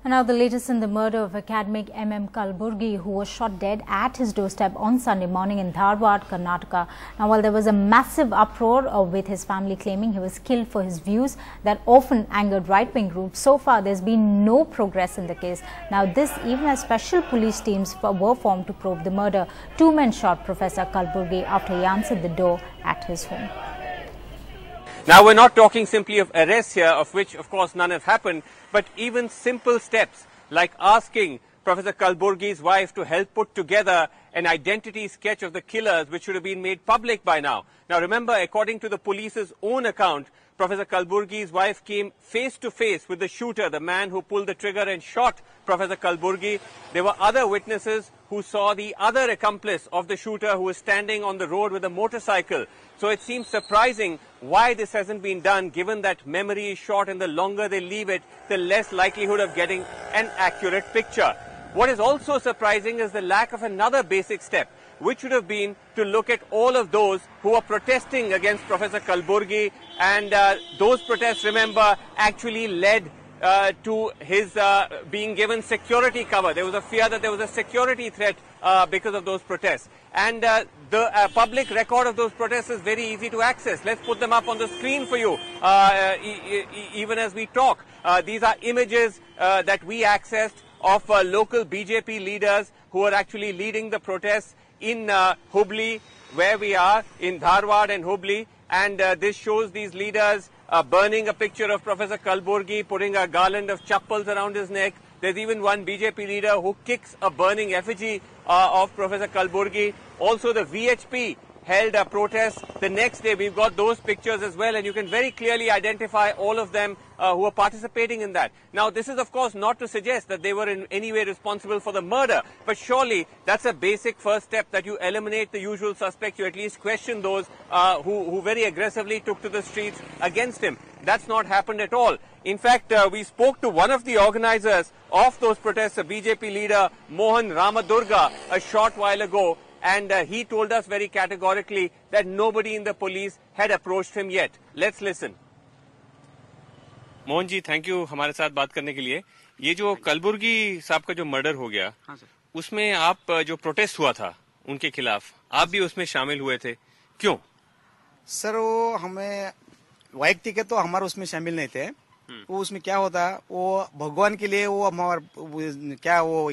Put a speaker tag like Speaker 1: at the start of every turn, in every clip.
Speaker 1: And now the latest in the murder of academic M.M. Kalburgi, who was shot dead at his doorstep on Sunday morning in Dharwad, Karnataka. Now, while there was a massive uproar with his family claiming he was killed for his views that often angered right-wing groups, so far there's been no progress in the case. Now, this even as special police teams were formed to probe the murder. 2 men shot Professor Kalburgi after he answered the door at his home.
Speaker 2: Now, we're not talking simply of arrests here, of which, of course, none have happened, but even simple steps like asking Professor Kalburgi's wife to help put together an identity sketch of the killers, which should have been made public by now. Now, remember, according to the police's own account, Professor Kalburgi's wife came face to face with the shooter, the man who pulled the trigger and shot Professor Kalburgi. There were other witnesses who saw the other accomplice of the shooter who was standing on the road with a motorcycle. So it seems surprising why this hasn't been done, given that memory is short and the longer they leave it, the less likelihood of getting an accurate picture. What is also surprising is the lack of another basic step, which would have been to look at all of those who are protesting against Professor Kalburgi, and those protests, remember, actually led to his being given security cover. There was a fear that there was a security threat because of those protests. And the public record of those protests is very easy to access. Let's put them up on the screen for you, even as we talk. These are images that we accessed of local BJP leaders who are actually leading the protests in Hubli, where we are, in Dharwad and Hubli. And this shows these leaders burning a picture of Professor Kalburgi, putting a garland of chappals around his neck. There's even one BJP leader who kicks a burning effigy of Professor Kalburgi. Also, the VHP held a protest the next day. We've got those pictures as well, and you can very clearly identify all of them who are participating in that. Now, this is, of course, not to suggest that they were in any way responsible for the murder, but surely that's a basic first step, that you eliminate the usual suspects, you at least question those who very aggressively took to the streets against him. That's not happened at all. In fact, we spoke to one of the organizers of those protests, a BJP leader, Mohan Ramadurga, a short while ago, and he told us very categorically that nobody in the police had approached him yet. Let's listen. Mohan ji, thank you हमारे साथ बात करने के लिए। ये जो कलबुर्गी साहब का जो मर्डर हो गया, हाँ सर, उसमें आप जो प्रोटेस्ट हुआ था उनके खिलाफ, आप भी उसमें शामिल हुए थे, क्यों?
Speaker 3: सर, वो हमें वैयक्तिक तो हमारे उसमें शामिल नहीं थे। वो उसमें क्या होता, वो भगवान के लिए वो हमारा क्या वो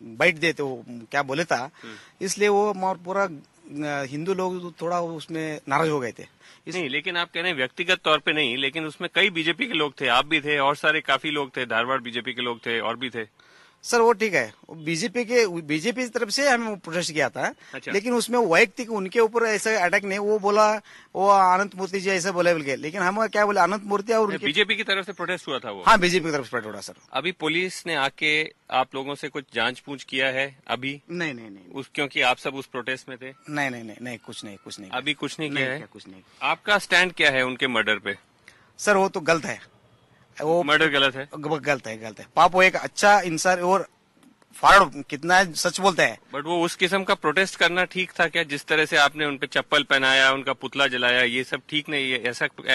Speaker 3: बैठ देते, वो क्या बोले था, इसलिए वो पूरा हिंदू लोग थोड़ा उसमें नाराज हो गए थे।
Speaker 2: नहीं, लेकिन आप कह रहे हैं व्यक्तिगत तौर पे नहीं, लेकिन उसमें कई बीजेपी के लोग थे, आप भी थे और सारे काफी लोग थे, धारवाड़ बीजेपी के लोग थे और भी थे।
Speaker 3: सर, वो ठीक है, बीजेपी की तरफ से हमें प्रोटेस्ट किया था। अच्छा। लेकिन उसमें वैयक्तिक उनके ऊपर ऐसा अटैक नहीं, वो बोला वो अनंत मूर्ति जी ऐसा बोले बोल, लेकिन हम क्या बोले, अनंत मूर्ति और
Speaker 2: बीजेपी की तरफ से प्रोटेस्ट हुआ था वो?
Speaker 3: हाँ, बीजेपी की तरफ से प्रोटेस्ट हुआ सर।
Speaker 2: अभी पुलिस ने आके आप लोगों से कुछ जांच पूछ किया है अभी?
Speaker 3: नहीं,
Speaker 2: क्योंकि आप सब उस प्रोटेस्ट में थे?
Speaker 3: नहीं, कुछ नहीं।
Speaker 2: अभी कुछ नहीं किया है?
Speaker 3: कुछ नहीं।
Speaker 2: आपका स्टैंड क्या है उनके मर्डर पे?
Speaker 3: सर, वो तो गलत है, वो
Speaker 2: मर्डर गलत है,
Speaker 3: गलत है। पाप वो एक अच्छा इंसान और फॉरवर्ड कितना सच बोलता है,
Speaker 2: बट वो उस किस्म का प्रोटेस्ट करना ठीक था क्या? जिस तरह से आपने उनपे चप्पल पहनाया, उनका पुतला जलाया, ये सब ठीक नहीं है।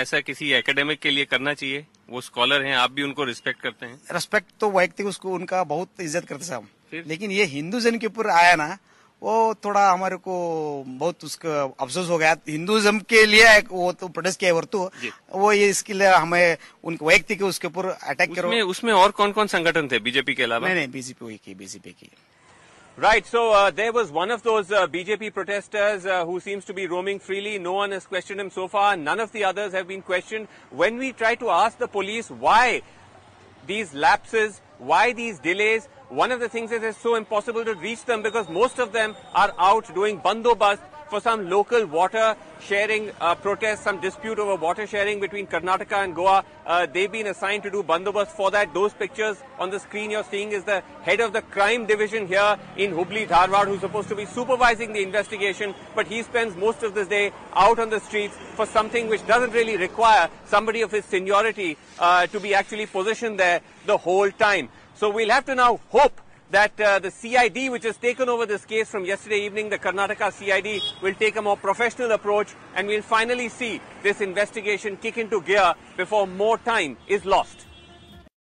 Speaker 2: ऐसा किसी एकेडमिक के लिए करना चाहिए? वो स्कॉलर हैं, आप भी उनको रिस्पेक्ट करते हैं।
Speaker 3: रिस्पेक्ट तो वैयक्तिक उसको उनका बहुत इज्जत करते हैं हम, लेकिन ये हिंदुइज्म के ऊपर आया ना, वो थोड़ा हमारे को बहुत उसका अफसोस हो गया। हिंदुइज्म के लिए वो तो प्रोटेस्ट किया वर्तु, वो ये इसके लिए हमें उनके वैयक्तिक उसके ऊपर अटैक करो।
Speaker 2: उसमें और कौन कौन संगठन थे बीजेपी के अलावा?
Speaker 3: नहीं, बीजेपी की।
Speaker 2: Right, so there was one of those BJP protesters who seems to be roaming freely. No one has questioned him so far. None of the others have been questioned. When we try to ask the police why these lapses, why these delays, one of the things is it's so impossible to reach them because most of them are out doing bandobast for some local water sharing protest, some dispute over water sharing between Karnataka and Goa. They've been assigned to do bandobast for that. Those pictures on the screen you're seeing is the head of the crime division here in Hubli, Dharwad, who's supposed to be supervising the investigation, but he spends most of this day out on the streets for something which doesn't really require somebody of his seniority to be actually positioned there the whole time. So we'll have to now hope that the CID, which has taken over this case from yesterday evening, the Karnataka CID, will take a more professional approach and we'll finally see this investigation kick into gear before more time is lost.